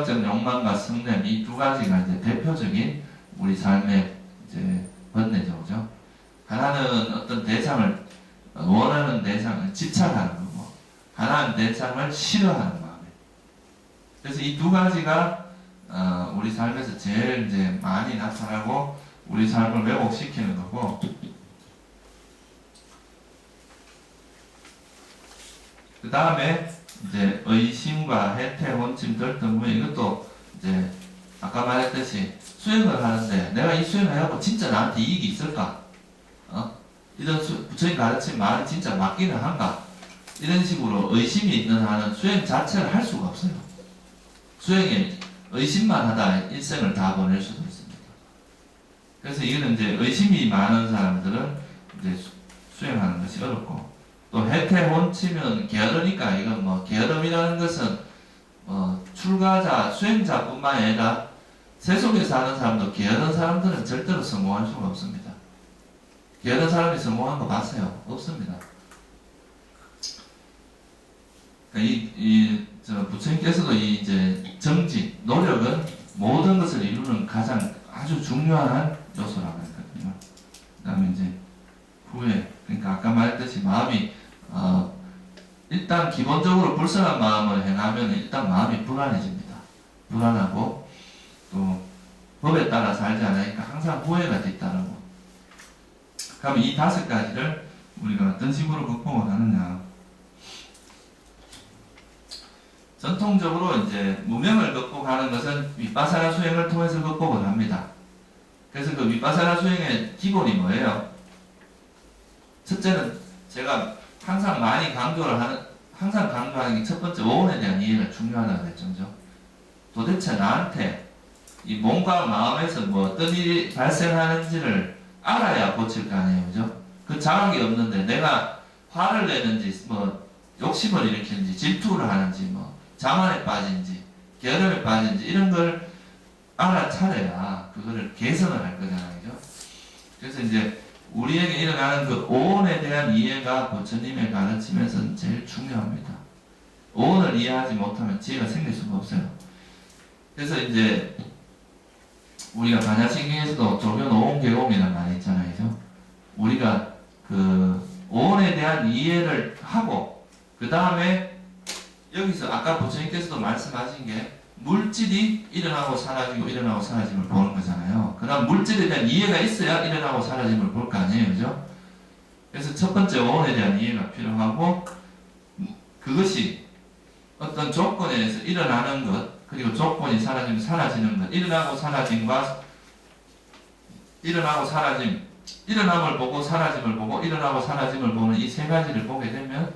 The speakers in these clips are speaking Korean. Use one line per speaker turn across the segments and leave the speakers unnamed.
감각적 욕망과 성냄, 이 두 가지가 이제 대표적인 우리 삶의 이제 번뇌죠, 그죠? 하나는 어떤 대상을 원하는 대상을 집착하는 거고, 하나는 대상을 싫어하는 마음에. 그래서 이 두 가지가 우리 삶에서 제일 이제 많이 나타나고 우리 삶을 왜곡시키는 거고, 그 다음에 이제 의심과 해태, 혼침, 들뜸, 이것도 이제 아까 말했듯이 수행을 하는데 내가 이 수행을 해갖고 진짜 나한테 이익이 있을까? 이런 부처님 가르친 말이 진짜 맞기는 한가? 이런 식으로 의심이 있는 한은 수행 자체를 할 수가 없어요. 수행에 의심만 하다 일생을 다 보낼 수도 있습니다. 그래서 이거는 이제 의심이 많은 사람들은 이제 수행하는 것이 어렵고, 또 해태, 혼침은 게으르니까, 이건 뭐 게으름이라는 것은 출가자, 수행자뿐만 아니라 세속에 사는 사람도 게으른 사람들은 절대로 성공할 수가 없습니다. 게으른 사람이 성공한 거 봤어요? 없습니다. 부처님께서도 이 이제 정지, 노력은 모든 것을 이루는 가장 아주 중요한 요소라고 했거든요. 그 다음에 이제 후회, 그러니까 아까 말했듯이 마음이 일단 기본적으로 불선한 마음을 행하면 일단 마음이 불안해집니다. 불안하고 또 법에 따라 살지 않으니까 항상 후회가 뒤따르고. 그럼 이 5가지를 우리가 어떤 식으로 극복을 하느냐? 전통적으로 이제 무명을 극복하는 것은 윗바사나 수행을 통해서 극복을 합니다. 그래서 그 윗바사나 수행의 기본이 뭐예요? 첫째는 제가 항상 강조하는 게 첫 번째 오온에 대한 이해가 중요하다고 했죠. 도대체 나한테 이 몸과 마음에서 뭐 어떤 일이 발생하는지를 알아야 고칠 거 아니에요, 그죠? 그 자각이 없는데 내가 화를 내는지, 뭐 욕심을 일으키는지, 질투를 하는지, 뭐 자만에 빠진지, 게으름에 빠진지 이런 걸 알아차려야 그거를 개선을 할 거잖아요, 그죠? 그래서 이제 우리에게 일어나는 그 오온에 대한 이해가 부처님의 가르침에서는 제일 중요합니다. 오온을 이해하지 못하면 지혜가 생길 수가 없어요. 그래서 이제 우리가 반야신경에서도 조견 오온계공이라는 말이 있잖아요, 그죠? 우리가 그 오온에 대한 이해를 하고 그 다음에 여기서 아까 부처님께서도 말씀하신 게 물질이 일어나고 사라지고 일어나고 사라짐을 보는 거잖아요. 그다음 물질에 대한 이해가 있어야 일어나고 사라짐을 볼 거 아니에요, 그죠? 그래서 첫 번째 오온에 대한 이해가 필요하고, 그것이 어떤 조건에 의해서 일어나는 것, 그리고 조건이 사라지면 사라지는 것, 일어나고 사라짐과 일어나고 사라짐, 일어남을 보고 사라짐을 보고 일어나고 사라짐을 보는 이 3가지를 보게 되면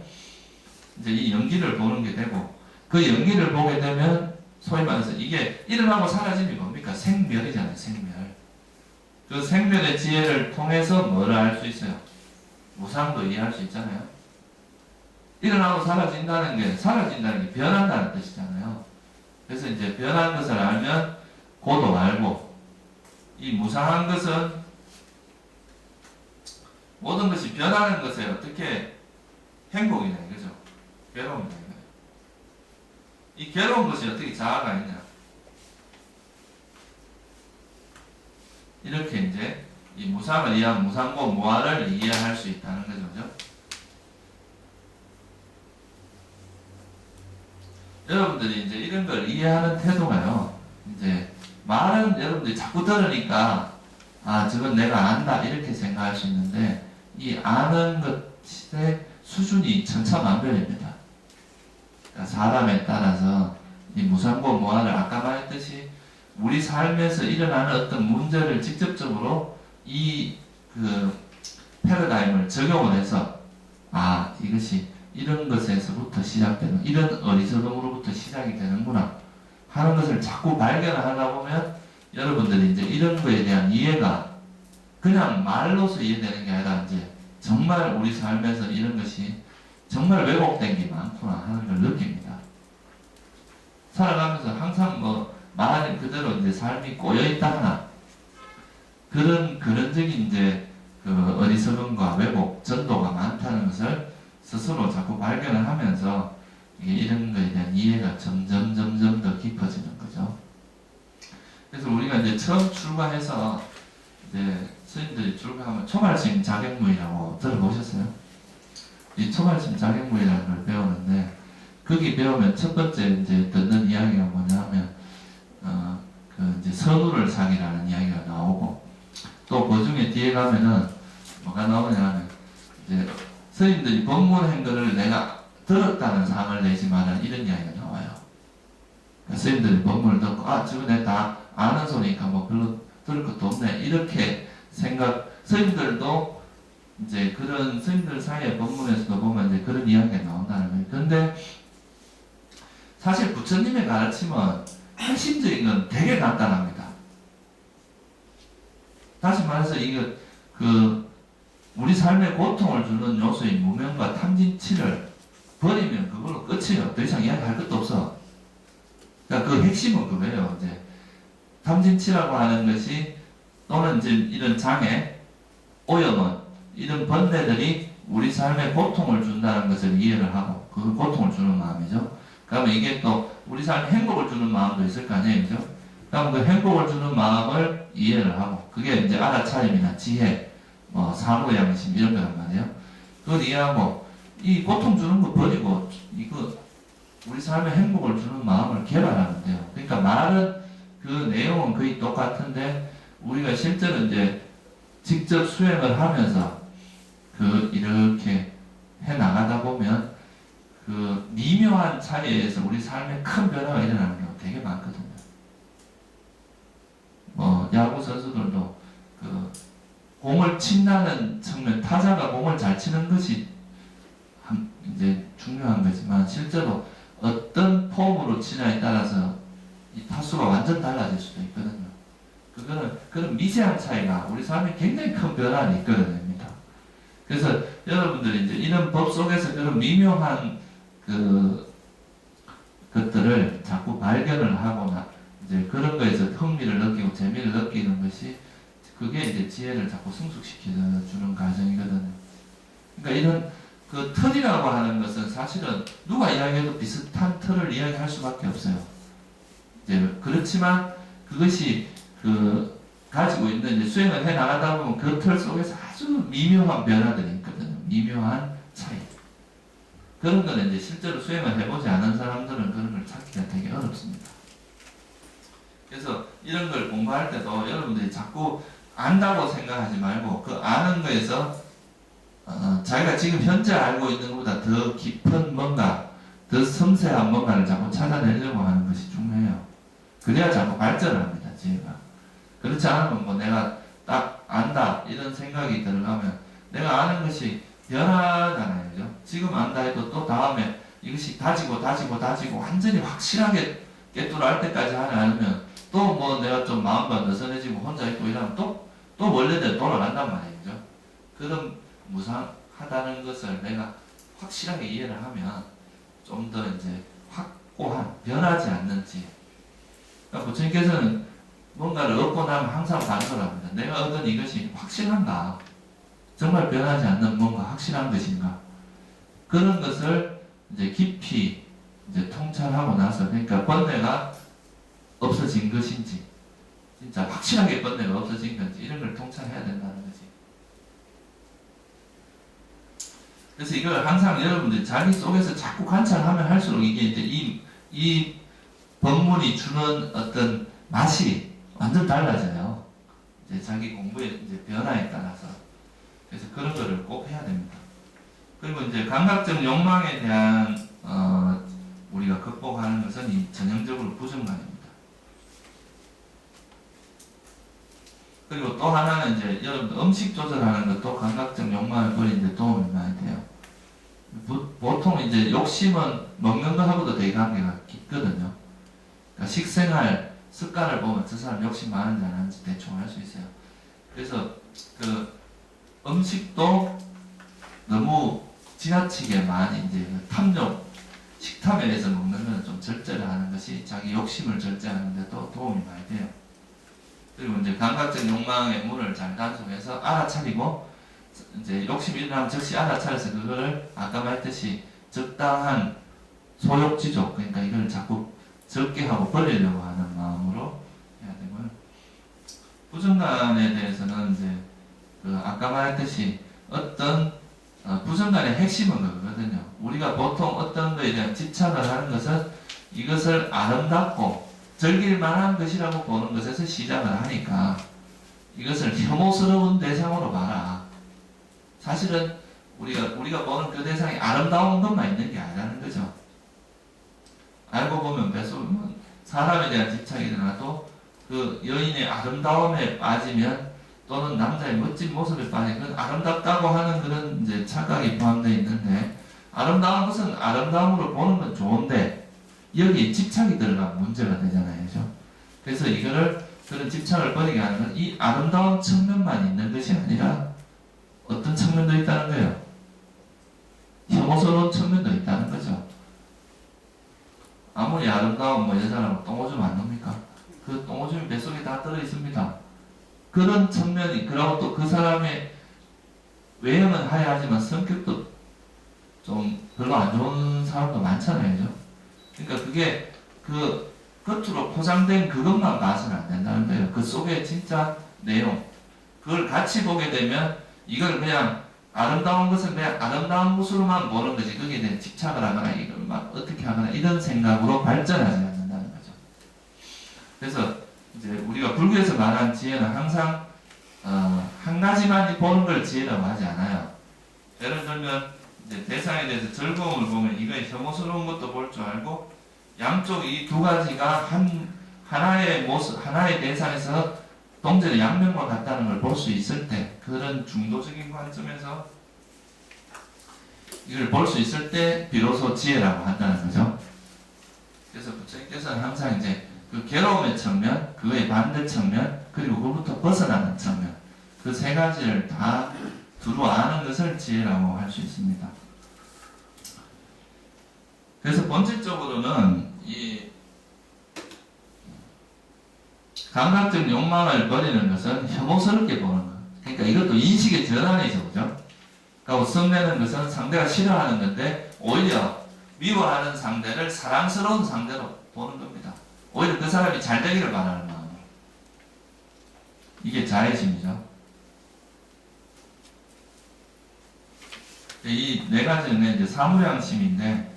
이제 이 연기를 보는 게 되고, 그 연기를 보게 되면 소위 말해서 이게 일어나고 사라짐이 뭡니까? 생멸이잖아요, 생멸. 그 생멸의 지혜를 통해서 뭐를 알 수 있어요? 무상도 이해할 수 있잖아요. 일어나고 사라진다는 게 변한다는 뜻이잖아요. 그래서 이제 변한 것을 알면 고도 알고, 이 무상한 것은 모든 것이 변하는 것에 어떻게 행복이냐 이거죠. 괴로움이냐. 이 괴로운 것이 어떻게 자아가 있냐. 이렇게 이제 이 무상을 이해하면 무상고 무아를 이해할 수 있다는 거죠. 그죠? 여러분들이 이제 이런 걸 이해하는 태도가요. 이제 말은 여러분들이 자꾸 들으니까 저건 내가 안다 이렇게 생각할 수 있는데, 이 아는 것의 수준이 천차만별입니다. 사람에 따라서 이 무상고 무아를 아까 말했듯이 우리 삶에서 일어나는 어떤 문제를 직접적으로 이 패러다임을 적용을 해서 이것이 이런 것에서부터 시작되는, 이런 어리석음으로부터 시작이 되는구나 하는 것을 자꾸 발견하다 보면 여러분들이 이제 이런 거에 대한 이해가 그냥 말로서 이해되는 게 아니라 이제 정말 우리 삶에서 이런 것이 정말 왜곡된 게 많구나 하는 걸 느낍니다. 살아가면서 항상 말 그대로 이제 삶이 꼬여있다 하나, 그런 근원적인 이제 어리석음과 왜곡, 전도가 많다는 것을 스스로 자꾸 발견을 하면서 이런 거에 대한 이해가 점점 더 깊어지는 거죠. 그래서 우리가 이제 처음 출가해서 이제 스님들이 출가하면 초발심 자격무이라고 들어보셨어요? 이 초발심 자격무이라는 걸 배우는데 거기 배우면 첫 번째 이제 듣는 이야기가 뭐냐면 그 이제 선우를 상이라는 이야기가 나오고 또 그 중에 뒤에 가면은 뭐가 나오냐면 이제 스님들이 법문한 거를 내가 들었다는 상을 내지 마라 이런 이야기가 나와요. 그러니까 스님들이 법문을 듣고 저거 내가 다 아는 소리니까 뭐 별로 들을 것도 없네 이렇게 스님들도 이제 그런 스님들 사이의 법문에서도 보면 이제 그런 이야기가 나온다는 거예요. 근데 사실 부처님의 가르침은 핵심적인 건 되게 간단합니다. 다시 말해서 이게 우리 삶에 고통을 주는 요소인 무명과 탐진치를 버리면 그걸로 끝이에요. 더 이상 이야기할 것도 없어. 그러니까 그 핵심은 그거예요. 이제 탐진치라고 하는 것이 또는 이제 이런 장애, 오염은 이런 번뇌들이 우리 삶에 고통을 준다는 것을 이해를 하고 그 고통을 주는 마음이죠. 그러면 이게 또 우리 삶에 행복을 주는 마음도 있을 거 아니에요, 그죠? 그럼 그 행복을 주는 마음을 이해를 하고 그게 이제 알아차림이나 지혜, 뭐 사고의 양심 이런 거란 말이에요. 그걸 이해하고 이 고통 주는 거 버리고 이거 우리 삶에 행복을 주는 마음을 개발하면 돼요. 그러니까 말은 그 내용은 거의 똑같은데 우리가 실제로 이제 직접 수행을 하면서 이렇게 해 나가다 보면 그 미묘한 차이에서 우리 삶에 큰 변화가 일어나는 경우가 되게 많거든요. 야구 선수들도 공을 친다는 측면, 타자가 공을 잘 치는 것이 이제 중요한 거지만 실제로 어떤 폼으로 치냐에 따라서 이 타수가 완전 달라질 수도 있거든요. 그런 미세한 차이가 우리 삶에 굉장히 큰 변화를 이끌어냅니다. 그래서 여러분들이 이제 이런 법 속에서 그런 미묘한 것들을 자꾸 발견을 하거나 이제 그런 거에서 흥미를 느끼고 재미를 느끼는 것이 그게 이제 지혜를 자꾸 성숙시켜주는 과정이거든요. 그러니까 이런 틀이라고 하는 것은 사실은 누가 이야기해도 비슷한 틀을 이야기할 수밖에 없어요. 이제 그렇지만 그것이 가지고 있는 이제 수행을 해 나가다 보면 그 틀 속에서 아주 미묘한 변화들이 있거든요. 미묘한 차이. 그런 거는 이제 실제로 수행을 해보지 않은 사람들은 그런 걸 찾기가 되게 어렵습니다. 그래서 이런 걸 공부할 때도 여러분들이 자꾸 안다고 생각하지 말고 그 아는 거에서 자기가 지금 현재 알고 있는 것보다 더 깊은 뭔가 더 섬세한 뭔가를 자꾸 찾아내려고 하는 것이 중요해요. 그래야 자꾸 발전을 합니다. 지혜가. 그렇지 않으면 뭐 내가 딱 안다 이런 생각이 들어가면 내가 아는 것이 변하잖아요. 그죠? 지금 안다 해도 또 다음에 이것이 다지고 완전히 확실하게 깨뚫어할 때까지 하지 않으면 또 뭐 내가 좀 마음과 느슨해지고 혼자 있고 이러면 또 원래대로 돌아간단 말이에요. 그죠? 그런 무상하다는 것을 내가 확실하게 이해를 하면 좀 더 이제 확고한 변하지 않는지. 그러니까 부처님께서는 뭔가를 얻고 나면 항상 반성을 합니다. 내가 얻은 이것이 확실한가? 정말 변하지 않는 뭔가 확실한 것인가? 그런 것을 이제 깊이 이제 통찰하고 나서 그러니까 번뇌가 없어진 것인지 진짜 확실하게 번뇌가 없어진 건지 이런 걸 통찰해야 된다는 거지. 그래서 이걸 항상 여러분들 자기 속에서 자꾸 관찰하면 할수록 이게 이제 이 법문이 주는 어떤 맛이 완전 달라져요. 이제 자기 공부의 이제 변화에 따라서. 그래서 그런 거를 꼭 해야 됩니다. 그리고 이제 감각적 욕망에 대한 우리가 극복하는 것은 이 전형적으로 부정관입니다. 그리고 또 하나는 이제 여러분들 음식 조절하는 것도 감각적 욕망을 버리는 데 도움이 많이 돼요. 보통 이제 욕심은 먹는 것하고도 되게 관계가 깊거든요. 그러니까 식생활 습관을 보면 저 사람 욕심 많은지 안 하는지 대충 알 수 있어요. 그래서 음식도 너무 지나치게 많이 이제 탐욕, 식탐에 의해서 먹는 건 좀 절제를 하는 것이 자기 욕심을 절제하는 데도 도움이 많이 돼요. 그리고 이제 감각적 욕망의 문을 잘 단속해서 알아차리고 이제 욕심이 일어나면 즉시 알아차려서 그거를 아까 말했듯이 적당한 소욕지족, 그러니까 이걸 자꾸 적게 하고 버리려고 하는 마음으로 해야 되고요. 부정간에 대해서는 이제 그 아까 말했듯이 어떤 부정간의 핵심은 그거거든요. 우리가 보통 어떤 것에 대한 집착을 하는 것은 이것을 아름답고 즐길 만한 것이라고 보는 것에서 시작을 하니까 이것을 혐오스러운 대상으로 봐라. 사실은 우리가 보는 그 대상이 아름다운 것만 있는 게 아니라는 거죠. 알고 보면 사람에 대한 집착이 일어나도 그 여인의 아름다움에 빠지면 또는 남자의 멋진 모습에 빠지면 그건 아름답다고 하는 그런 이제 착각이 포함되어 있는데, 아름다운 것은 아름다움으로 보는 건 좋은데 여기에 집착이 들어가면 문제가 되잖아요. 그죠? 그래서 이거를 그런 집착을 버리게 하는 건 이 아름다운 측면만 있는 것이 아니라 어떤 측면도 있다는 거예요. 혐오스러운 측면도 있다는 거죠. 아무리 아름다운 여자라고 똥오줌 안 넣습니까? 그 똥오줌이 뱃속에 다 들어있습니다. 그런 측면이, 그리고 또 그 사람의 외형은 하야하지만 성격도 좀 별로 안 좋은 사람도 많잖아요. 그죠? 그러니까 그게 그 겉으로 포장된 그것만 봐서는 안 된다는 거예요. 그 속에 진짜 내용. 그걸 같이 보게 되면 이걸 그냥 아름다운 것은 그냥 아름다운 것으로만 보는 거지, 거기에 대해 집착을 하거나 이걸 막 어떻게 하거나 이런 생각으로 발전하지 않는다는 거죠. 그래서 이제 우리가 불교에서 말한 지혜는 항상 한 가지만 보는 걸 지혜라고 하지 않아요. 예를 들면 이제 대상에 대해서 즐거움을 보면 이거에 혐오스러운 것도 볼 줄 알고, 양쪽 이 두 가지가 하나의 모습, 하나의 대상에서 동전의 양면과 같다는 걸 볼 수 있을 때, 그런 중도적인 관점에서 이걸 볼 수 있을 때 비로소 지혜라고 한다는 거죠. 그래서 부처님께서는 항상 이제 그 괴로움의 측면, 그거의 반대 측면, 그리고 그로부터 벗어나는 측면, 그 세 가지를 다 두루 아는 것을 지혜라고 할 수 있습니다. 그래서 본질적으로는 이 감각적 욕망을 버리는 것은 혐오스럽게 보는 것. 그러니까 이것도 인식의 전환이죠. 그죠? 그러니까 썸내는 것은 상대가 싫어하는 건데 오히려 미워하는 상대를 사랑스러운 상대로 보는 겁니다. 오히려 그 사람이 잘 되기를 바라는 마음으로. 이게 자애심이죠. 이 네 가지는 이제 사무량심인데,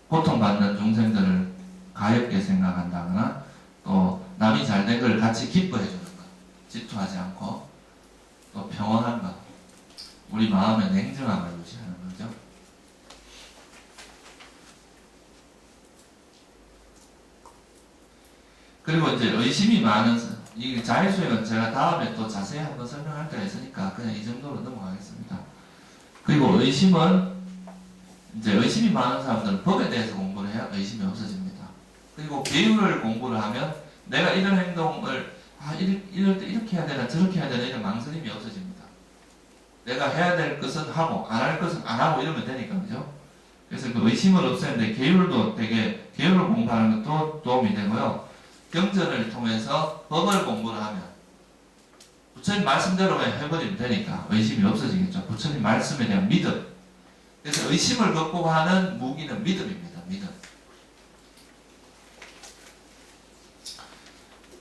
고통받는 중생들을 가엽게 생각한다거나, 또 남이 잘 된 걸 같이 기뻐해 주는 것, 질투하지 않고, 또 평온한 것, 우리 마음의 냉정함을 유지하는 거죠. 그리고 이제 의심이 많은, 이 자의수행은 제가 다음에 또 자세히 한번 설명할 때가 있으니까 그냥 이 정도로 넘어가겠습니다. 그리고 의심은, 이제 의심이 많은 사람들은 법에 대해서 공부를 해야 의심이 없어집니다. 그리고 계율을 공부를 하면 내가 이런 행동을 이럴 때 이렇게 해야 되나 저렇게 해야 되나 이런 망설임이 없어집니다. 내가 해야 될 것은 하고 안 할 것은 안 하고 이러면 되니까. 그죠? 그래서 그 의심을 없애는데 계율도 되게, 계율을 공부하는 것도 도움이 되고요. 경전을 통해서 법을 공부를 하면 부처님 말씀대로 해버리면 되니까 의심이 없어지겠죠. 부처님 말씀에 대한 믿음. 그래서 의심을 극복하는 무기는 믿음입니다. 믿음.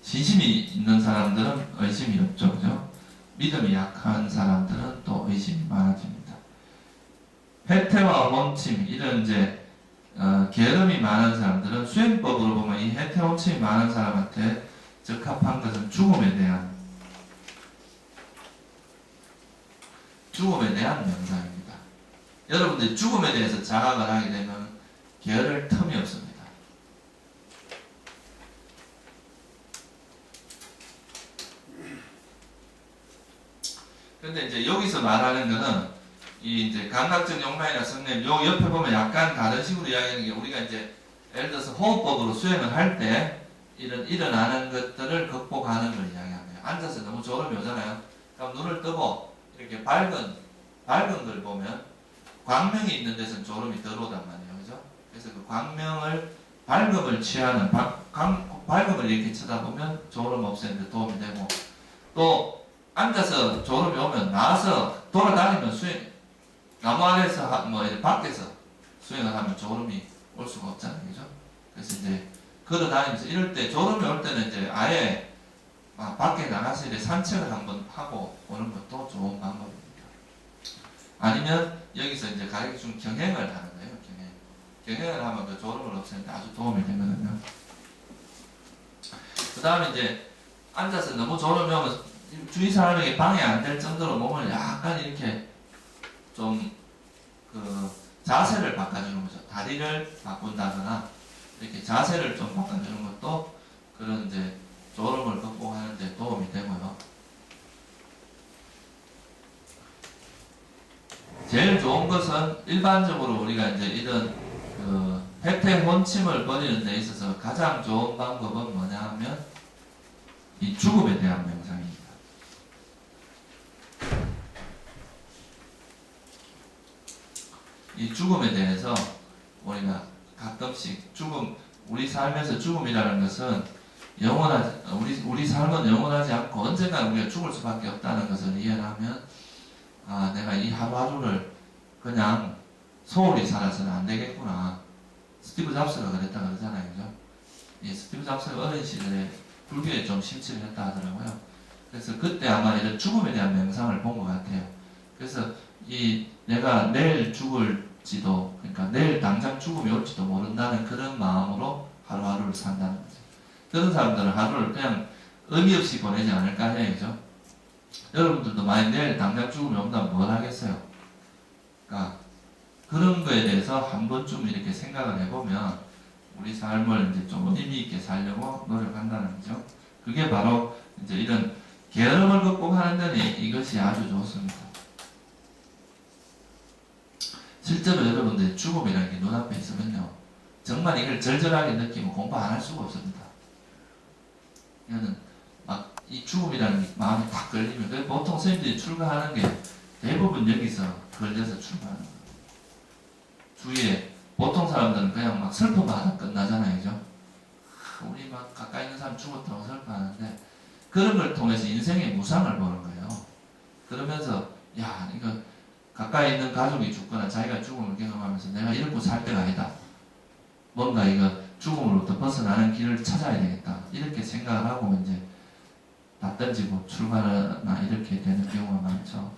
신심이 있는 사람들은 의심이 없죠. 그죠? 믿음이 약한 사람들은 또 의심이 많아집니다. 해태와 원침, 이런 이제 게으름이 많은 사람들은 수행법으로 보면 이 해태 원침이 많은 사람한테 적합한 것은 죽음에 대한 명상입니다. 여러분들이 죽음에 대해서 자각을 하게 되면 게으를 틈이 없습니다. 그런데 이제 여기서 말하는 거는 이 이제 감각적 욕망이나 성냄, 요 옆에 보면 약간 다른 식으로 이야기하는 게, 우리가 이제 예를 들어서 호흡법으로 수행을 할 때 일어나는 것들을 극복하는 걸 이야기합니다. 앉아서 너무 졸음이 오잖아요. 그럼 눈을 뜨고 이렇게 밝은 걸 보면 광명이 있는 데서는 졸음이 덜 오단 말이에요. 그죠? 그래서 그 밝음을 취하는, 밝음을 이렇게 쳐다보면 졸음 없애는 데 도움이 되고, 또 앉아서 졸음이 오면 나와서 돌아다니면 나무 아래에서 뭐 밖에서 수행을 하면 졸음이 올 수가 없잖아요. 그죠? 그래서 이제 걸어 다니면서 이럴 때 졸음이 올 때는 이제 아예 밖에 나가서 이제 산책을 한번 하고 오는 것도 좋은 방법입니다. 아니면 여기서 이제 가르쳐 준 경행을 하는 거예요. 경행을 하면 그 졸음을 없애는데 아주 도움이 되거든요. 그 다음에 이제 앉아서 너무 졸음이 오면 주위 사람에게 방해 안 될 정도로 몸을 약간 이렇게 좀 그 자세를 바꿔주는 거죠. 다리를 바꾼다거나 이렇게 자세를 좀 바꿔주는 것도 그런 이제 졸음을 극복하는 데 도움이 되고요. 제일 좋은 것은 일반적으로 우리가 이제 이런 그 해태 혼침을 버리는 데 있어서 가장 좋은 방법은 뭐냐 하면 이 죽음에 대한 명상입니다. 이 죽음에 대해서 우리가 가끔씩 우리 삶에서 죽음이라는 것은 우리 삶은 영원하지 않고 언젠가 우리가 죽을 수밖에 없다는 것을 이해하면 내가 이 하루하루를 그냥 소홀히 살아서는 안 되겠구나. 스티브 잡스가 그랬다 그러잖아요. 그죠? 이 스티브 잡스가 어린 시절에 불교에 좀 심취를 했다 하더라고요. 그래서 그때 아마 이런 죽음에 대한 명상을 본 것 같아요. 그래서 내가 내일 죽을지도, 그러니까 내일 당장 죽음이 올지도 모른다는 그런 마음으로 하루하루를 산다는 거죠. 그런 사람들은 하루를 그냥 의미 없이 보내지 않을 거 아니에요. 그죠? 여러분들도 만약 내일 당장 죽음이 온다면 뭘 하겠어요? 그러니까 그런 거에 대해서 한 번쯤 이렇게 생각을 해보면 우리 삶을 이제 좀 의미 있게 살려고 노력한다는 거죠. 그게 바로 이제 이런 게으름을 극복하는 데는 이것이 아주 좋습니다. 실제로 여러분들 죽음이라는 게 눈앞에 있으면요, 정말 이걸 절절하게 느끼면 공부 안 할 수가 없습니다. 이거는 막 이 죽음이라는 게 마음에 딱 걸리면, 보통 선생님들이 출가하는 게 대부분 여기서 걸려서 출가하는 거예요. 주위에 보통 사람들은 그냥 막 슬퍼만 하다 끝나잖아요. 그죠? 우리 막 가까이 있는 사람 죽었다고 슬퍼하는데 그런 걸 통해서 인생의 무상을 보는 거예요. 그러면서 야, 이거 가까이 있는 가족이 죽거나 자기가 죽음을 경험하면서 내가 이렇게 살 때가 아니다. 뭔가 이거 죽음으로부터 벗어나는 길을 찾아야 되겠다. 이렇게 생각을 하고 이제 다 던지고 출가나 이렇게 되는 경우가 많죠.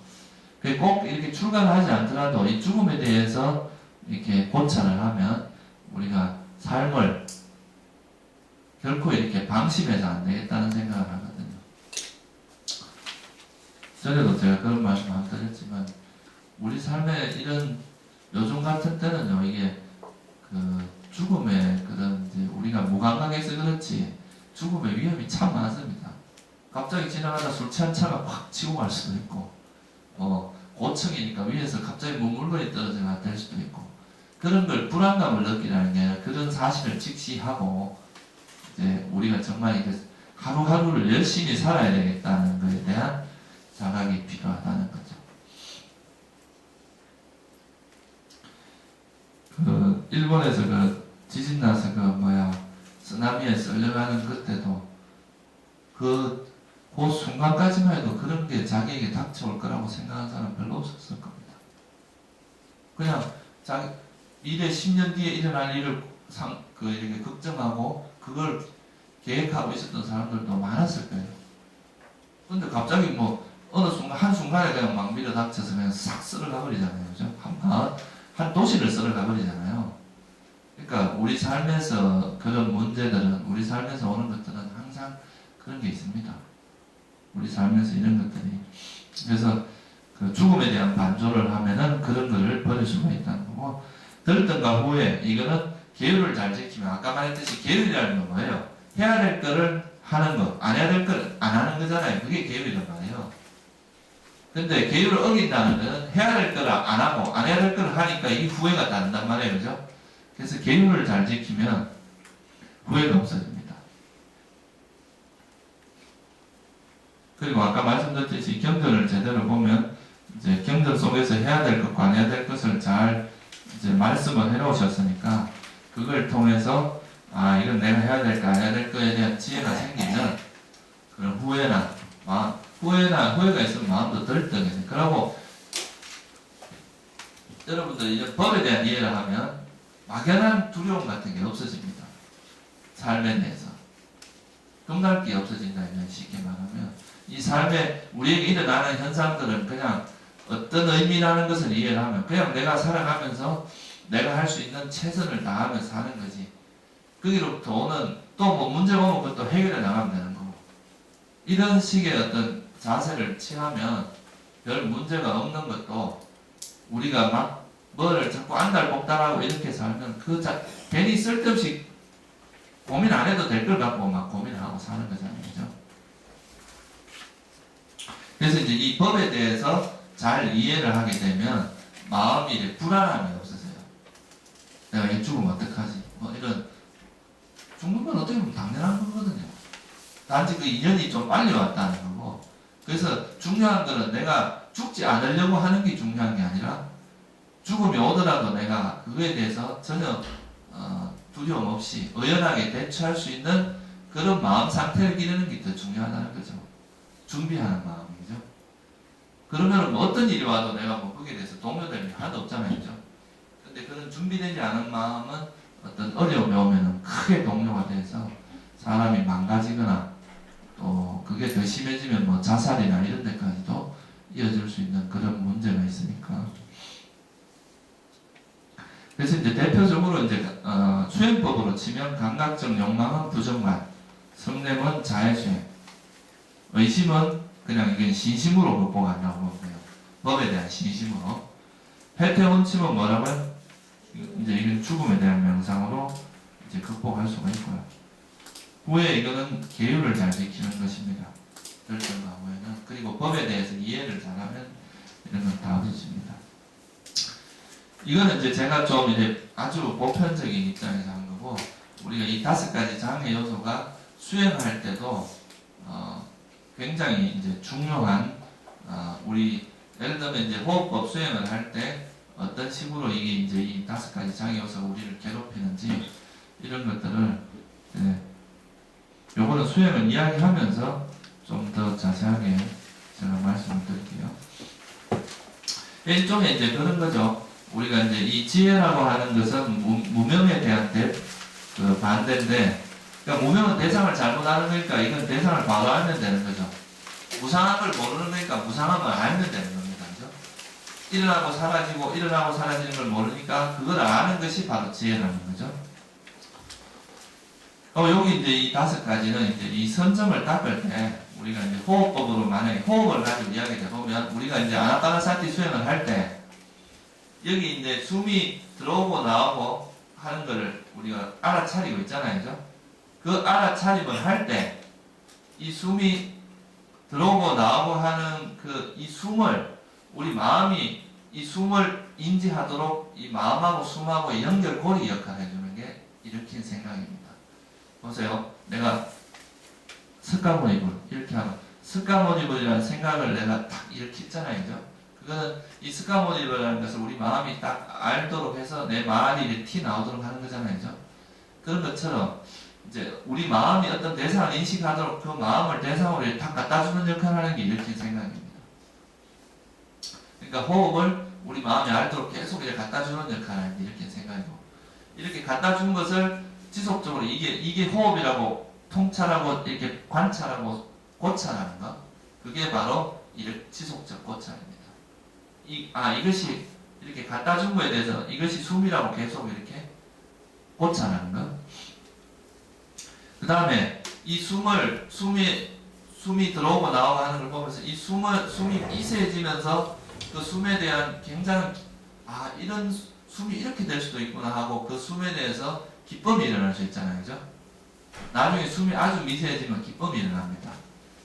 꼭 이렇게 출가를 하지 않더라도 이 죽음에 대해서 이렇게 고찰을 하면 우리가 삶을 결코 이렇게 방심해서 안 되겠다는 생각을 하거든요. 전에도 제가 그런 말씀 안 드렸지만 우리 삶에 이런 요즘 같은 때는요, 이게 그 죽음의 그런 이제 우리가 무감각해서 그렇지 죽음의 위험이 참 많습니다. 갑자기 지나가다 술 취한 차가 확 치고 갈 수도 있고, 고층이니까 위에서 갑자기 물건이 떨어져가 될 수도 있고, 그런 걸 불안감을 느끼라는 게 아니라 그런 사실을 직시하고 이제 우리가 정말 이게 하루하루를 열심히 살아야 되겠다는 것에 대한 자각이 필요하다는 거죠. 그 일본에서 그 지진 나서 쓰나미에 썰려가는 그때도 그 순간까지만 해도 그런 게 자기에게 닥쳐올 거라고 생각하는 사람 별로 없었을 겁니다. 그냥 미래 10년 뒤에 일어날 일을 이렇게 걱정하고 그걸 계획하고 있었던 사람들도 많았을 거예요. 근데 갑자기 어느 순간, 한순간에 그냥 막 밀어닥쳐서 그냥 싹 썰어가 버리잖아요. 그죠? 한 도시를 썰어가 버리잖아요. 그러니까 우리 삶에서 그런 문제들은, 우리 삶에서 오는 것들은 항상 그런 게 있습니다. 우리 삶에서 이런 것들이. 그래서 그 죽음에 대한 반조를 하면은 그런 거를 버릴 수가 있다는 거고, 들뜬과 후회, 이거는 계율을 잘 지키면, 아까 말했듯이 계율이라는 건 뭐예요? 해야 될 거를 하는 거, 안 해야 될 걸 안 하는 거잖아요. 그게 계율이란 말이에요. 근데 계율을 어긴다는 거는 해야 될 거를 안 하고 안 해야 될 거를 하니까 이 후회가 난단 말이에요. 그죠? 그래서 계율을 잘 지키면 후회가 없어집니다. 그리고 아까 말씀드렸듯이 경전을 제대로 보면 이제 경전 속에서 해야 될 것과 안 해야 될 것을 잘 이제 말씀을 해놓으셨으니까 그걸 통해서 이건 내가 해야 될까 안 해야 될 거에 대한 지혜가 생기면 그런 후회가 있으면 마음도 덜 뜨게 돼. 그러고 여러분들 이제 법에 대한 이해를 하면 막연한 두려움 같은 게 없어집니다. 삶에 대해서. 끝날 게 없어진다, 쉽게 말하면. 이 삶에 우리에게 일어나는 현상들은 그냥 어떤 의미라는 것을 이해를 하면 그냥 내가 살아가면서 내가 할 수 있는 최선을 다하며 사는 거지. 거기로부터 오는 또 뭐 문제가 오면 그것도 해결해 나가면 되는 거고. 이런 식의 어떤 자세를 취하면 별 문제가 없는 것도 우리가 막 뭐를 자꾸 안달복달하고 이렇게 살면 괜히 쓸데없이 고민 안 해도 될 걸 갖고 막 고민을 하고 사는 거잖아요. 그죠? 그래서 이제 이 법에 대해서 잘 이해를 하게 되면 마음이 이제 불안함이 없어져요. 내가 얘 죽으면 어떡하지? 뭐 이런 죽는 건 어떻게 보면 당연한 거거든요. 단지 그 인연이 좀 빨리 왔다는 거고. 그래서 중요한 거는 내가 죽지 않으려고 하는 게 중요한 게 아니라 죽음이 오더라도 내가 그거에 대해서 전혀 두려움 없이 의연하게 대처할 수 있는 그런 마음 상태를 기르는 게 더 중요하다는 거죠. 준비하는 마음이죠. 그러면 뭐 어떤 일이 와도 내가 뭐 거기에 대해서 동요될 게 하나도 없잖아요. 그죠? 근데 그런 준비되지 않은 마음은 어떤 어려움이 오면은 크게 동요가 돼서 사람이 망가지거나 또 그게 더 심해지면 뭐 자살이나 이런 데까지도 이어질 수 있는 그런 문제가 있으니까. 그래서 이제 대표적으로 이제 수행법으로 치면 감각적 욕망은 부정만, 성냄은 자해수행, 의심은 그냥 이게 신심으로 극복한다고 보면 돼요. 법에 대한 신심으로. 회퇴원침은 뭐라고요? 이제 이건 죽음에 대한 명상으로 이제 극복할 수가 있고요. 후에 이거는 계율을 잘 지키는 것입니다. 결정과 후에는. 그리고 법에 대해서 이해를 잘하면 이런 건 다 없어집니다. 이거는 이제 제가 좀 이제 아주 보편적인 입장에서 한 거고, 우리가 이 5가지 장애 요소가 수행할 때도 굉장히 이제 중요한 우리 예를 들면 이제 호흡법 수행을 할 때 어떤 식으로 이게 이제 이 5가지 장애 요소가 우리를 괴롭히는지 이런 것들을 요거는 수행을 이야기하면서 좀 더 자세하게 제가 말씀을 드릴게요. 일종의 이제 그런 거죠. 우리가 이제 이 지혜라고 하는 것은 무명에 대한 그 반대인데, 그러니까 무명은 대상을 잘못 아는 거니까 이건 대상을 바로 알면 되는 거죠. 무상한 걸 모르는 거니까 무상한 걸 알면 되는 겁니다. 그죠? 일어나고 사라지고 일어나고 사라지는 걸 모르니까 그걸 아는 것이 바로 지혜라는 거죠. 여기 이제 이 5가지는 이제 이 선점을 닦을 때 우리가 이제 호흡법으로 만약에 호흡을 가지고 이야기를 해보면 우리가 이제 아나파나사티 수행을 할 때 여기 이제 숨이 들어오고 나오고 하는 거를 우리가 알아차리고 있잖아요. 그죠? 그 알아차림을 할 때 이 숨이 들어오고 나오고 하는 이 숨을 우리 마음이 이 숨을 인지하도록 이 마음하고 숨하고 연결고리 역할을 해주는 게 일으킨 생각입니다. 보세요. 내가 석가모니불 이렇게 하면 석가모니불이라는 생각을 내가 딱 이렇게 했잖아요. 그죠? 그거는 이 석가모니불이라는 것을 우리 마음이 딱 알도록 해서 내 말이 이렇게 티 나오도록 하는 거잖아요. 그죠? 그런 것처럼 이제 우리 마음이 어떤 대상을 인식하도록 그 마음을 대상으로 딱 갖다주는 역할을 하는 게 일으킨 생각입니다. 그러니까 호흡을 우리 마음이 알도록 계속 이제 갖다주는 역할을 하는 게 일으킨 생각이고, 이렇게 갖다준 것을 지속적으로 이게 호흡이라고 통찰하고 이렇게 관찰하고 고찰하는 것, 그게 바로 지속적 고찰입니다. 이것이 이렇게 갖다 준 거에 대해서 이것이 숨이라고 계속 이렇게 고찰하는 것. 그 다음에 이 숨이 들어오고 나오고 하는 걸 보면서 이 숨이 미세해지면서 그 숨에 대한 굉장히 이런 숨이 이렇게 될 수도 있구나 하고 그 숨에 대해서 기쁨이 일어날 수 있잖아요. 그죠? 나중에 숨이 아주 미세해지면 기쁨이 일어납니다.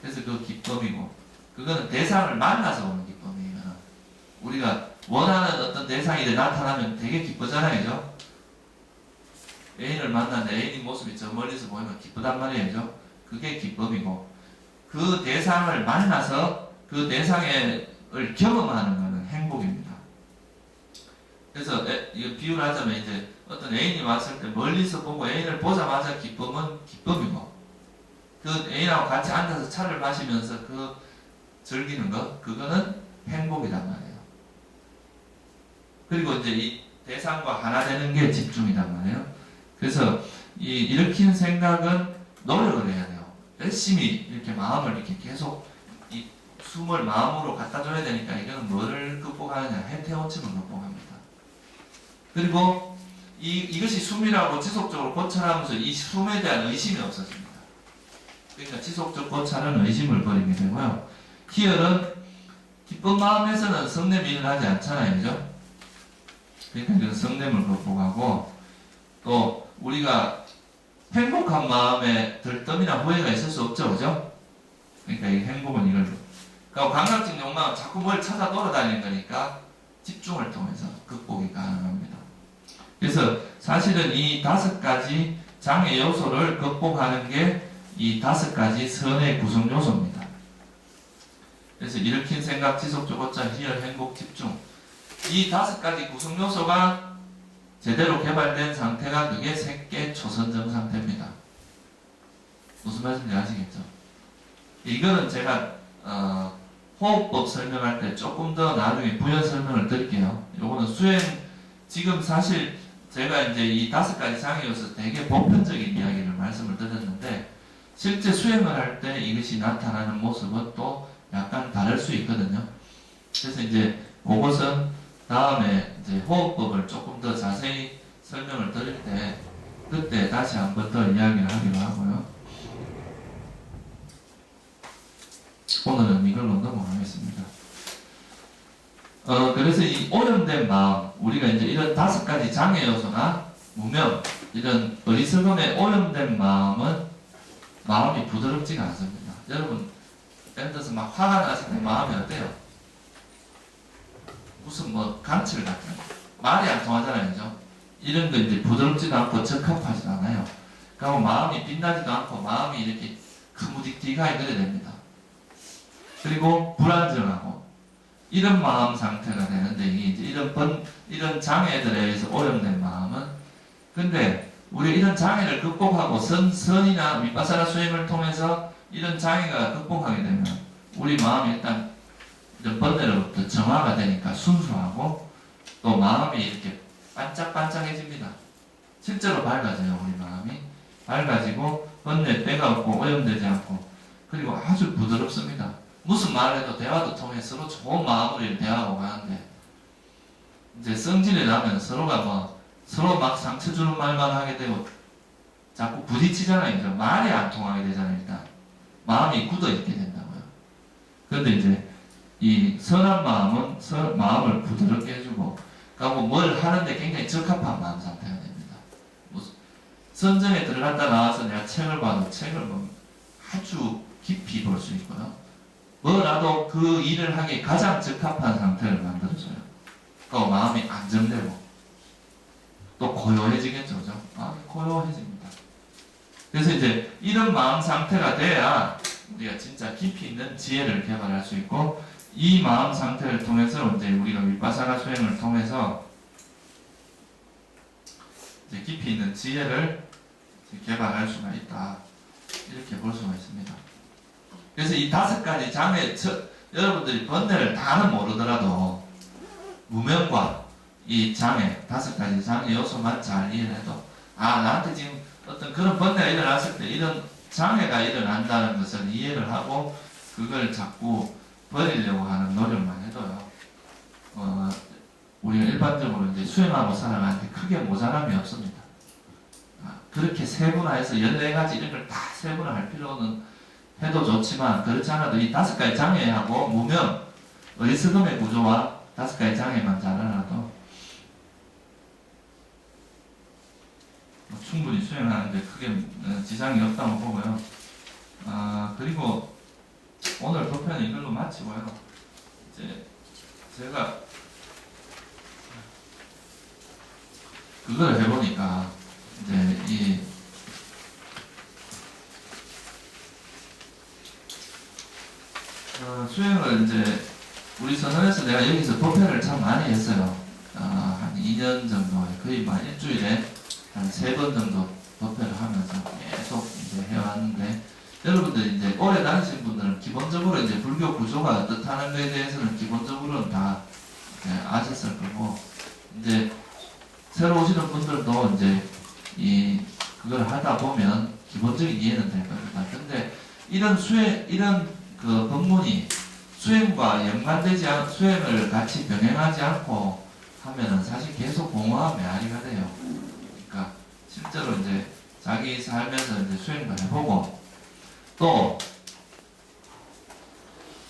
그래서 그 기쁨이고, 그거는 대상을 만나서 오는 기쁨이에요. 우리가 원하는 어떤 대상이 나타나면 되게 기쁘잖아요. 그죠? 애인을 만났는데 애인 모습이 저 멀리서 보이면 기쁘단 말이에요. 그죠? 그게 기쁨이고, 그 대상을 만나서 그 대상을 경험하는 것은 행복입니다. 그래서 이거 비유를 하자면 이제 어떤 애인이 왔을 때 멀리서 보고 애인을 보자마자 기쁨은 기쁨이고, 그 애인하고 같이 앉아서 차를 마시면서 즐기는 것, 그거는 행복이란 말이에요. 그리고 이제 이 대상과 하나 되는 게 집중이란 말이에요. 그래서 이 일으킨 생각은 노력을 해야 돼요. 열심히 이렇게 마음을 이렇게 계속 이 숨을 마음으로 갖다 줘야 되니까 이거는 뭐를 극복하느냐? 해태원침을 극복합니다. 그리고 이것이 숨이라고 지속적으로 고찰하면서 이 숨에 대한 의심이 없어집니다. 그러니까 지속적 고찰은 의심을 버리게 되고요. 희열은 기쁜 마음에서는 성냄이 일어나지 않잖아요. 그죠? 그러니까 이건 성냄을 극복하고, 또 우리가 행복한 마음에 들뜸이나 후회가 있을 수 없죠. 그죠? 그러니까 이 행복은 이걸, 그러니까 감각적 욕망은 자꾸 뭘 찾아 돌아다니는 거니까 집중을 통해서 극복이 가능합니다. 그래서 사실은 이 5가지 장애 요소를 극복하는 게 이 5가지 선의 구성 요소입니다. 그래서 일으킨 생각, 지속적 고찰, 희열, 행복, 집중, 이 5가지 구성 요소가 제대로 개발된 상태가 그게 색계 초선정 상태입니다. 무슨 말인지 아시겠죠? 이거는 제가 호흡법 설명할 때 조금 더 나중에 부연 설명을 드릴게요. 요거는 수행, 지금 사실 제가 이제 이 5가지 장애 요소 되게 보편적인 이야기를 말씀을 드렸는데, 실제 수행을 할 때 이것이 나타나는 모습은 또 약간 다를 수 있거든요. 그래서 이제 그것은 다음에 이제 호흡법을 조금 더 자세히 설명을 드릴 때 그때 다시 한번 더 이야기를 하기로 하고요. 오늘은 이걸로 넘어가겠습니다. 그래서 이 오염된 마음, 우리가 이제 이런 5가지 장애 요소나 무명, 이런 어리석음에 오염된 마음은 마음이 부드럽지가 않습니다. 여러분, 예를 들어서 막 화가 났을 때 마음이 어때요? 무슨 뭐 강철 같은 말이 안 통하잖아요. 그죠? 이런 거 이제 부드럽지도 않고 적합하지도 않아요. 그리고 마음이 빛나지도 않고 마음이 이렇게 크무직틱하게 그래 됩니다. 그리고 불안정하고 이런 마음 상태가 되는데, 이제 이런 장애들에 의해서 오염된 마음은, 근데 우리 이런 장애를 극복하고 선이나 윗바사라 수행을 통해서 이런 장애가 극복하게 되면 우리 마음이 일단 이런 번뇌로부터 정화가 되니까 순수하고 또 마음이 이렇게 반짝반짝해집니다. 실제로 밝아져요. 우리 마음이 밝아지고 번뇌 때가 없고 오염되지 않고, 그리고 아주 부드럽습니다. 무슨 말을 해도 대화도 통해 서로 좋은 마음으로 대화하고 가는데, 이제 성질이 나면 서로 막 상처 주는 말만 하게 되고 자꾸 부딪히잖아요. 이제 말이 안 통하게 되잖아요. 일단 마음이 굳어 있게 된다고요. 그런데 이제 이 선한 마음은 마음을 부드럽게 해주고, 그리고 뭘 하는데 굉장히 적합한 마음 상태가 됩니다. 선정에 들어갔다 나와서 내가 책을 봐도 책을 아주 깊이 볼 수 있고요. 뭐라도 그 일을 하기에 가장 적합한 상태를 만들어줘요. 그 마음이 안정되고 또 고요해지겠죠. 그죠? 마음이 고요해집니다. 그래서 이제 이런 마음 상태가 돼야 우리가 진짜 깊이 있는 지혜를 개발할 수 있고, 이 마음 상태를 통해서 이제 우리가 윗바사라 수행을 통해서 이제 깊이 있는 지혜를 개발할 수가 있다. 이렇게 볼 수가 있습니다. 그래서 이 5가지 장애, 여러분들이 번뇌를 다는 모르더라도 무명과 이 장애, 5가지 장애 요소만 잘 이해해도, 나한테 지금 어떤 그런 번뇌가 일어났을 때 이런 장애가 일어난다는 것을 이해를 하고 그걸 자꾸 버리려고 하는 노력만 해도요, 우리가 일반적으로 이제 수행하고 살아가는데 크게 모자람이 없습니다. 그렇게 세분화해서 14가지 이런 걸 다 세분화할 필요는 해도 좋지만, 그렇지 않아도 이 5가지 장애하고 무명, 어리석음의 구조와 5가지 장애만 잘 알아도 충분히 수행하는데 크게 지장이 없다고 보고요. 그리고 오늘 도표는 이걸로 마치고요. 이제 제가 그걸 해보니까 이제 이 수행을 이제 우리 선언에서 내가 여기서 도표를 참 많이 했어요. 한 2년 정도, 거의 한 일주일에 한 3번 정도 도표를 하면서 계속 이제 해왔는데, 여러분들 이제 오래 다니신 분들은 기본적으로 이제 불교 구조가 어떻다는 것에 대해서는 기본적으로는 다 아셨을 거고, 이제 새로 오시는 분들도 이제 그걸 하다 보면 기본적인 이해는 될 겁니다. 근데 이런 이런 그 법문이 수행과 연관되지 수행을 같이 병행하지 않고 하면은 사실 계속 공허한 메아리가 돼요. 그러니까 실제로 이제 자기 살면서 이제 수행도 해보고 또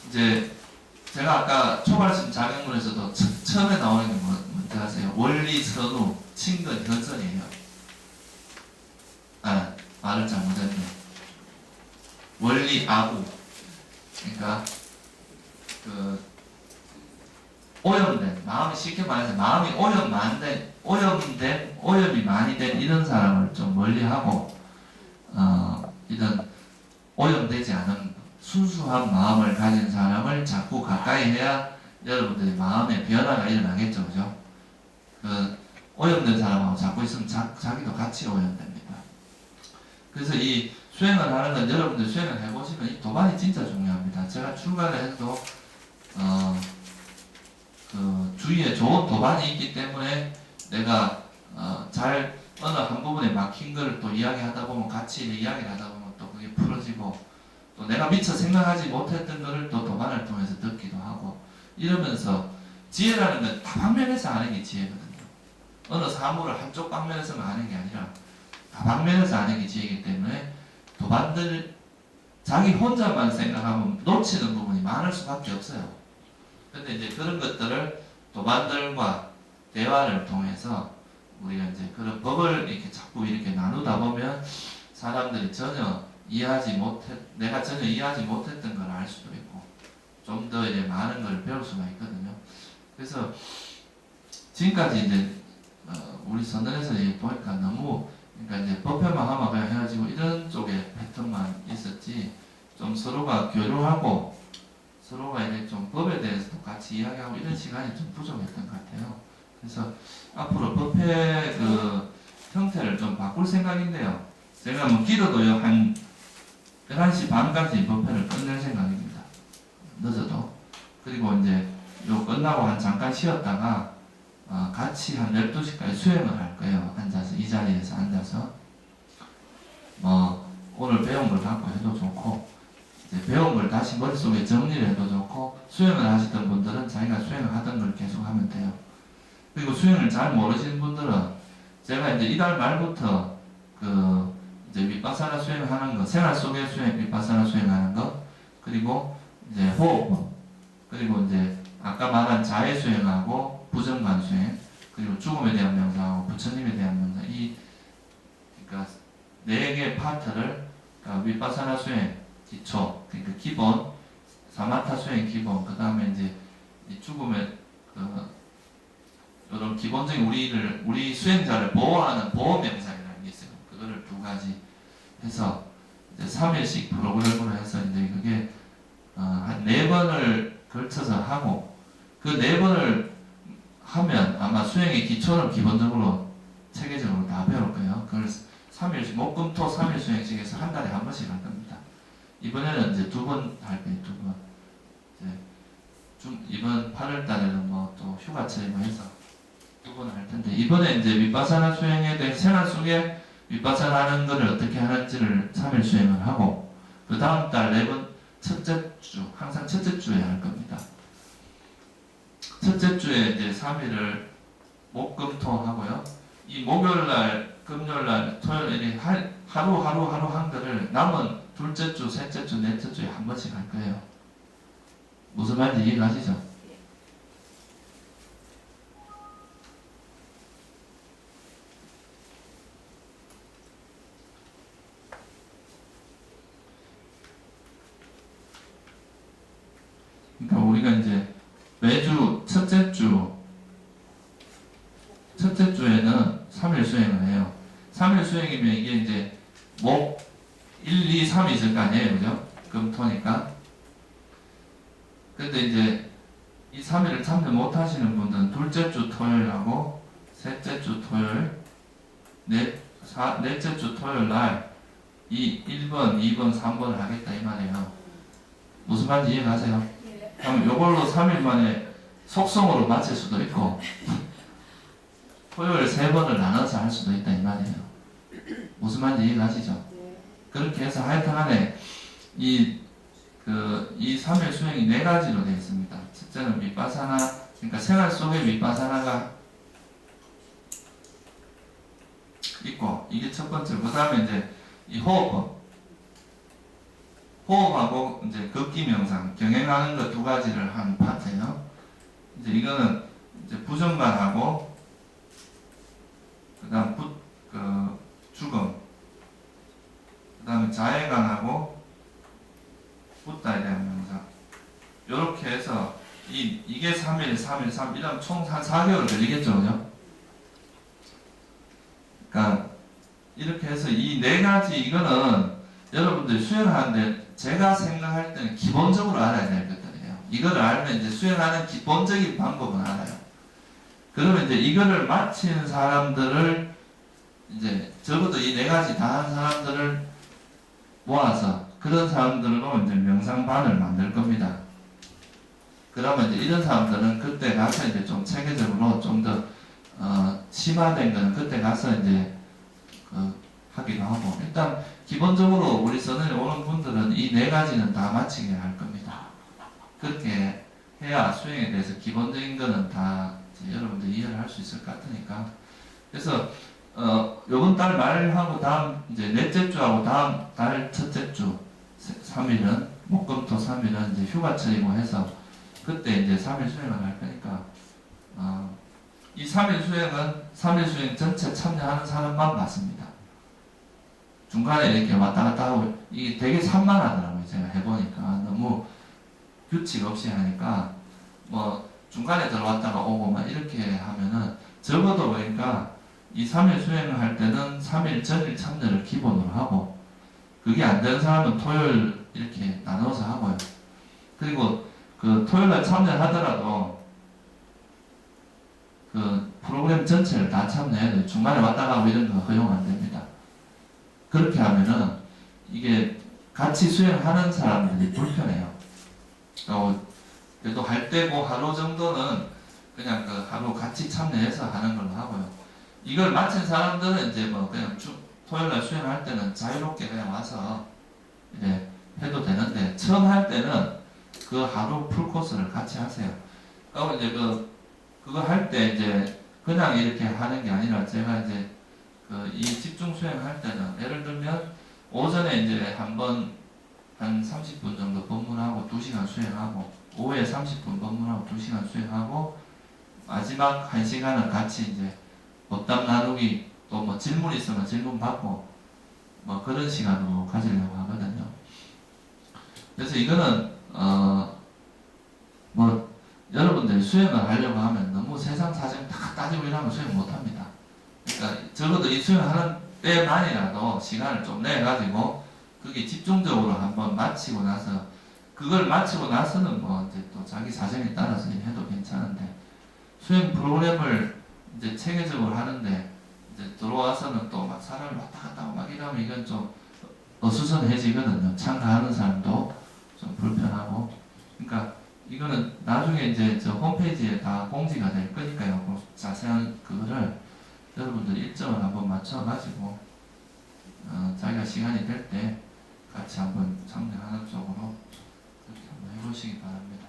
이제 제가 아까 초발심 자격문에서도 처음에 나오는 게 뭔지 아세요? 원리 선우 친근 현선이에요. 아, 말을 잘못했네. 원리 아구. 그러니까 그 오염된 마음이 쉽게 말해서 마음이 오염이 많이 된 이런 사람을 좀 멀리하고 이런 오염되지 않은 순수한 마음을 가진 사람을 자꾸 가까이 해야 여러분들이 마음의 변화가 일어나겠죠, 그죠? 그 오염된 사람하고 자꾸 있으면 자기도 같이 오염됩니다. 그래서 이 수행을 하는 건 여러분들 수행을 해보시면 이 도반이 진짜 중요합니다. 제가 출가를 해도 그 주위에 좋은 도반이 있기 때문에 내가 잘 어느 한 부분에 막힌 걸 또 이야기하다 보면 같이 이야기를 하다 보면 또 그게 풀어지고 또 내가 미처 생각하지 못했던 것을 또 도반을 통해서 듣기도 하고 이러면서 지혜라는 건 다방면에서 아는 게 지혜거든요. 어느 사물을 한쪽 방면에서만 아는 게 아니라 다방면에서 아는 게 지혜이기 때문에 도반들 자기 혼자만 생각하면 놓치는 부분이 많을 수밖에 없어요. 근데 이제 그런 것들을 도반들과 대화를 통해서 우리가 이제 그런 법을 이렇게 자꾸 이렇게 나누다 보면 사람들이 내가 전혀 이해하지 못했던 걸 알 수도 있고 좀 더 이제 많은 걸 배울 수가 있거든요. 그래서 지금까지 이제 우리 선언에서 보니까 너무 그러니까 이제 법회만 하면 그냥 헤어지고 이런 쪽의 패턴만 있었지 좀 서로가 교류하고 서로가 이제 좀 법에 대해서도 같이 이야기하고 이런 시간이 좀 부족했던 것 같아요. 그래서 앞으로 법회 그 형태를 좀 바꿀 생각인데요. 제가 뭐 길어도요 한 11시 반까지 법회를 끝낼 생각입니다. 늦어도. 그리고 이제 요 끝나고 잠깐 쉬었다가 같이 한 12시까지 수행을 할 거예요. 앉아서 이 자리에서 앉아서 오늘 배운 걸 갖고 해도 좋고 이제 배운 걸 다시 머릿속에 정리를 해도 좋고 수행을 하시던 분들은 자기가 수행을 하던 걸 계속 하면 돼요. 그리고 수행을 잘 모르시는 분들은 제가 이제 이달 말부터 그 이제 위파사나 수행하는 거, 생활 속의 수행, 위파사나 수행하는 거, 그리고 이제 호흡, 그리고 이제 아까 말한 자해 수행하고 부정관 수행, 그리고 죽음에 대한 명상하고 부처님에 대한 명상, 그러니까 4개 파트를 그러니까 위파사나 수행 기초, 그러니까 기본, 사마타 수행 기본, 그 다음에 이제 이 죽음의 이런 기본적인 우리 수행자를 보호하는 보호 명상이라는 게 있어요. 그거를 2가지 해서 이제 3일씩 프로그램으로 해서 이제 그게 한 4번을 걸쳐서 하고 그 4번을 하면 아마 수행의 기초는 기본적으로 체계적으로 다 배울 거예요. 그걸 3일 목금토 3일 수행식에서 한 달에 한 번씩 할 겁니다. 이번에는 이제 2번 할 거예요. 2번. 이제 이번 8월 달에는 뭐 또 휴가철이고 해서 2번 할 텐데 이번에 이제 위파사나 수행에 대해 생활 속에 위파사나 하는 것을 어떻게 하는지를 3일 수행을 하고 그 다음 달 4번 첫째 주 항상 첫째 주에 할 겁니다. 첫째 주에 이제 3일을 목금토 하고요. 이 목요일날, 금요일날, 토요일에 하루 한 거를 남은 둘째 주, 셋째 주, 넷째 주에 한 번씩 할 거예요. 무슨 말인지 이해가시죠? 그러니까 우리가 이제 매주 첫째 주에는 3일 수행을 해요. 3일 수행이면 이게 이제 목 1, 2, 3이 있을 거 아니에요, 그죠? 금토니까. 근데 이제 이 3일을 참여 못 하시는 분들은 둘째 주 토요일하고 셋째 주 토요일, 넷째 주 토요일 날 이 1번, 2번, 3번을 하겠다 이 말이에요. 무슨 말인지 이해가세요? 그럼 요걸로 3일 만에 속성으로 마칠 수도 있고 토요일 3번을 나눠서 할 수도 있다 이 말이에요. 무슨 말인지 이해가시죠?
네.
그렇게 해서 하여튼간에 이 3일 수행이 4가지로 되어 있습니다. 첫째는 윗바사나, 그러니까 생활 속에 윗바사나가 있고, 이게 첫 번째. 그 다음에 이제 이 호흡하고 이제 걷기 명상, 경행하는 것 2가지를 한 파트예요. 이제 이거는 이제 부정관하고, 그 다음 죽음, 그 다음에 자해관하고 붓다에 대한 명상. 요렇게 해서 이게 3일, 3일, 3일, 이러면 총 한 4개월 걸리겠죠, 그죠? 그러니까 이렇게 해서 이 4가지 이거는 여러분들이 수행하는데 제가 생각할 때는 기본적으로 알아야 될 것들이에요. 이거를 알면 이제 수행하는 기본적인 방법은 알아요. 그러면 이제 이거를 마친 사람들을 이제 적어도 이 4가지 다 한 사람들을 모아서 그런 사람들로 이제 명상반을 만들 겁니다. 그러면 이제 이런 사람들은 그때 가서 이제 좀 체계적으로 좀 더 심화된 거는 그때 가서 이제 하기도 하고, 일단 기본적으로 우리 선언에 오는 분들은 이 4가지는 다 마치게 할 겁니다. 그렇게 해야 수행에 대해서 기본적인 거는 다 여러분들 이해를 할 수 있을 것 같으니까. 그래서 요번 달 말하고 다음 이제 넷째 주하고 다음 달 첫째 주 3일은 목금토 3일은 이제 휴가철이고 해서 그때 이제 3일 수행을 할 거니까 이 3일 수행 전체 참여하는 사람만 받습니다. 중간에 이렇게 왔다 갔다 하고 이게 되게 산만하더라고요. 제가 해보니까 너무 규칙 없이 하니까 뭐 중간에 들어왔다가 오고 막 이렇게 하면은 적어도 그러니까 이 3일 수행을 할 때는 3일 전일 참여를 기본으로 하고, 그게 안 되는 사람은 토요일 이렇게 나눠서 하고요. 그리고 그 토요일날 참여하더라도 그 프로그램 전체를 다 참여해야 돼요. 중간에 왔다 가고 이런 거 허용 안 됩니다. 그렇게 하면은 이게 같이 수행하는 사람들이 불편해요. 그래도 할 때고 하루 정도는 그냥 그 하루 같이 참여해서 하는 걸로 하고요. 이걸 마친 사람들은 이제 뭐 그냥 토요일날 수행할 때는 자유롭게 그냥 와서 이제 해도 되는데, 처음 할 때는 그 하루 풀코스를 같이 하세요. 그리고 이제 그거 할 때 이제 그냥 이렇게 하는 게 아니라 제가 이제 이 집중 수행할 때는 예를 들면 오전에 이제 한번 한 30분 정도 법문하고 2시간 수행하고, 오후에 30분 법문하고 2시간 수행하고, 마지막 1시간은 같이 이제 법담 나누기, 또 뭐 질문 있으면 질문 받고 뭐 그런 시간으로 가지려고 하거든요. 그래서 이거는 뭐 여러분들이 수행을 하려고 하면 너무 세상 사정 다 따지고 이러면 수행 못합니다. 그러니까 적어도 이 수행하는 때만이라도 시간을 좀 내가지고 그게 집중적으로 한번 마치고 나서, 그걸 마치고 나서는 뭐 이제 또 자기 사정에 따라서 해도 괜찮은데, 수행 프로그램을 이제 체계적으로 하는데 이제 들어와서는 또 막 사람이 왔다 갔다 하고 막 이러면 이건 좀 어수선해지거든요. 참가하는 사람도 좀 불편하고. 그러니까 이거는 나중에 이제 저 홈페이지에 다 공지가 될 거니까요. 그 자세한 그거를 여러분들 일정을 한번 맞춰가지고 자기가 시간이 될 때 같이 한번 참여하는 쪽으로 그렇게 한번 해보시기 바랍니다.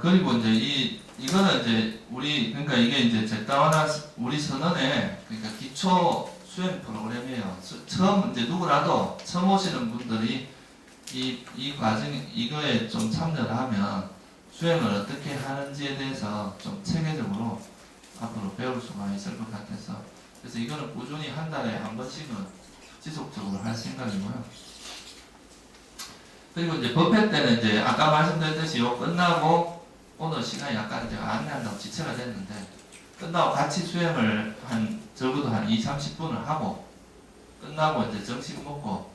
그리고 이제 이거는 이제 그러니까 이게 이제 제따와나 우리 선언에 그러니까 기초 수행 프로그램이에요. 처음 이제 누구라도 처음 오시는 분들이 이 과정 이거에 좀 참여를 하면 수행을 어떻게 하는지에 대해서 좀 체계적으로 앞으로 배울 수가 있을 것 같아서, 그래서 이거는 꾸준히 한 달에 한 번씩은 지속적으로 할 생각이고요. 그리고 이제 법회 때는 이제 아까 말씀드렸듯이 요 끝나고 오늘 시간이 약간 제가 안내한다고 지체가 됐는데, 끝나고 같이 수행을 적어도 한 2-30분을 하고 끝나고 이제 점심 먹고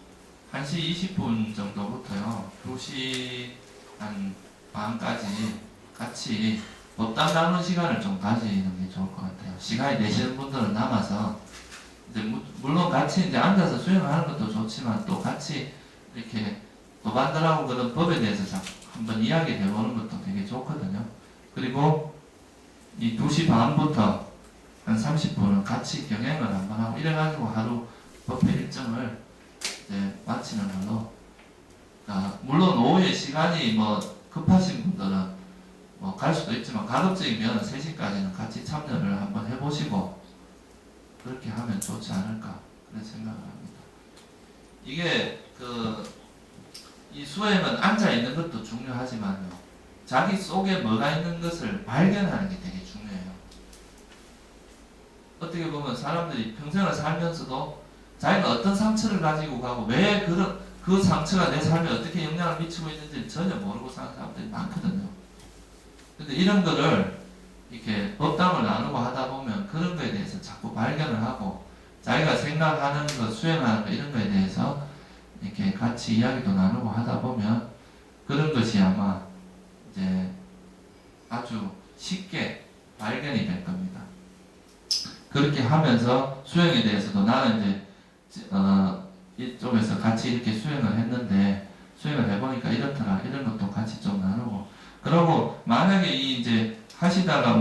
1시 20분 정도부터요 2시 한 반까지 같이 법담 나누는 시간을 좀 가지는 게 좋을 것 같아요. 시간이 되시는 분들은 남아서 이제 물론 같이 이제 앉아서 수행하는 것도 좋지만 또 같이 이렇게 도반들하고 그런 법에 대해서 한번 이야기 해보는 것도 되게 좋거든요. 그리고 이 2시 반부터 한 30분은 같이 경행을 한번 하고 이래가지고 하루 법회 일정을 이제 마치는 걸로. 물론 오후에 시간이 뭐 급하신 분들은 뭐 갈 수도 있지만 가급적이면 3시까지는 같이 참여를 한번 해보시고 그렇게 하면 좋지 않을까 그런 생각을 합니다. 이게 이 수행은 앉아 있는 것도 중요하지만요. 자기 속에 뭐가 있는 것을 발견하는 게 되게 중요해요. 어떻게 보면 사람들이 평생을 살면서도 자기가 어떤 상처를 가지고 가고 왜 그 상처가 내 삶에 어떻게 영향을 미치고 있는지 전혀 모르고 사는 사람들이 많거든요. 근데 이런 거를 이렇게 법담을 나누고 하다 보면 그런 거에 대해서 자꾸 발견을 하고 자기가 생각하는 것, 수행하는 것 이런 거에 대해서 이렇게 같이 이야기도 나누고 하다 보면 그런 것이 아마 이제 아주 쉽게 발견이 될 겁니다. 그렇게 하면서 수행에 대해서도 나는 이제 이쪽에서 같이 이렇게 수행을 했는데 수행을 해보니까 이렇더라 이런 것도 같이 좀 나누고 그러고 만약에 이제 하시다가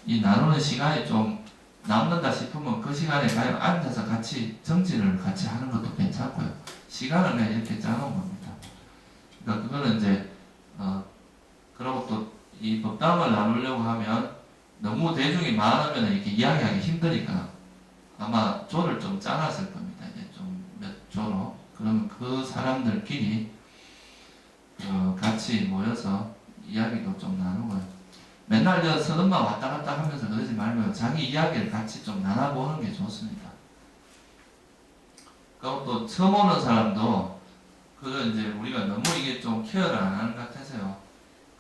이 나누는 시간이 좀 남는다 싶으면 그 시간에 그냥 앉아서 같이 정진을 같이 하는 것도 괜찮고요. 시간을 그냥 이렇게 짜놓은 겁니다. 그러니까 그거는 이제 그리고 또 이 법담을 나누려고 하면 너무 대중이 많으면 이렇게 이야기하기 힘드니까 아마 조를 좀 짜놨을 겁니다. 이제 좀 몇 조로. 그러면 그 사람들끼리 같이 모여서 이야기도 좀 나누고요. 맨날 서른만 왔다 갔다 하면서 그러지 말고요. 자기 이야기를 같이 좀 나눠보는 게 좋습니다. 그리고 또 처음 오는 사람도 이제 우리가 너무 이게 좀 케어를 안 하는 것 같아서요.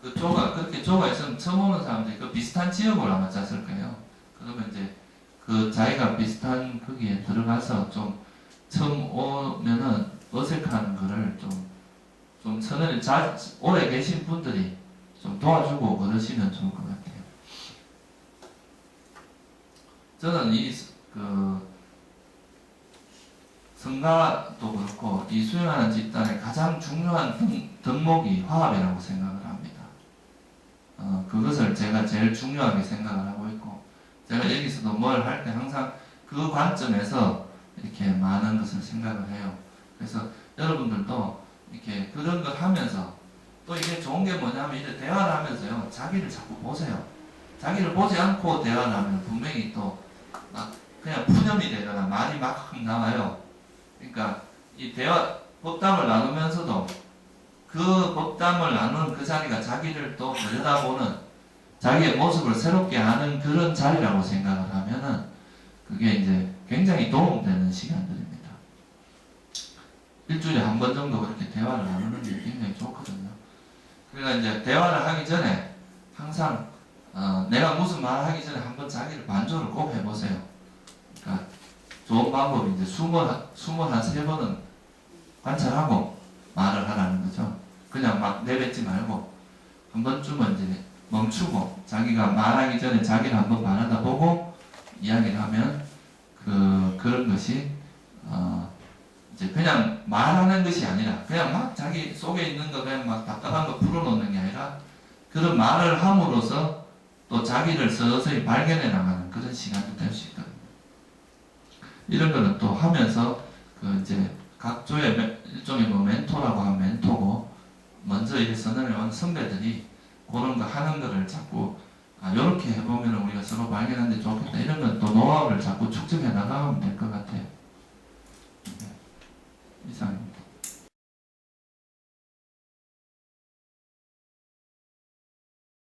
그렇게 조가 있으면 처음 오는 사람들이 그 비슷한 지역을 아마 짰을 거예요. 그러면 이제 자기가 비슷한 거기에 들어가서 좀 처음 오면은 어색한 거를 좀 서늘히 오래 계신 분들이 좀 도와주고 그러시면 좋을 것 같아요. 저는 성가도 그렇고 이 수행하는 집단의 가장 중요한 덕목이 화합이라고 생각을 합니다. 그것을 제가 제일 중요하게 생각을 하고 있고 제가 여기서도 뭘 할 때 항상 그 관점에서 이렇게 많은 것을 생각을 해요. 그래서 여러분들도 이렇게 그런 걸 하면서 또 이게 좋은 게 뭐냐면 이제 대화를 하면서요. 자기를 자꾸 보세요. 자기를 보지 않고 대화를 하면 분명히 또 막 그냥 푸념이 되거나 말이 막 나와요. 그러니까 이 법담을 나누면서도 그 법담을 나누는 그 자리가 자기를 또 들여다보는 자기의 모습을 새롭게 하는 그런 자리라고 생각을 하면은 그게 이제 굉장히 도움되는 시간들입니다. 일주일에 한 번 정도 그렇게 대화를 나누는 게 굉장히 좋거든요. 그러니까 이제 대화를 하기 전에 항상 내가 무슨 말을 하기 전에 한번 자기를 반조를 꼭 해보세요. 그러니까 좋은 방법이 이제 숨을 한 3번은 관찰하고 말을 하라는 거죠. 그냥 막 내뱉지 말고 한 번쯤은 이제 멈추고 자기가 말하기 전에 자기를 한번 말하다 보고 이야기를 하면 그런 것이 이제 그냥 말하는 것이 아니라 그냥 막 자기 속에 있는 거 그냥 막 답답한 거 풀어놓는 게 아니라 그런 말을 함으로써 또 자기를 서서히 발견해 나가는 그런 시간도 될 수 있거든요. 이런 거는 또 하면서 이제 각 조의 일종의 멘토라고 하면 멘토고 먼저 이렇게 선언해 온 선배들이 그런 거 하는 거를 자꾸 요렇게 해보면 우리가 서로 발견하는데 좋겠다 이런 건 또 노하우를 자꾸 축적해 나가면 될 것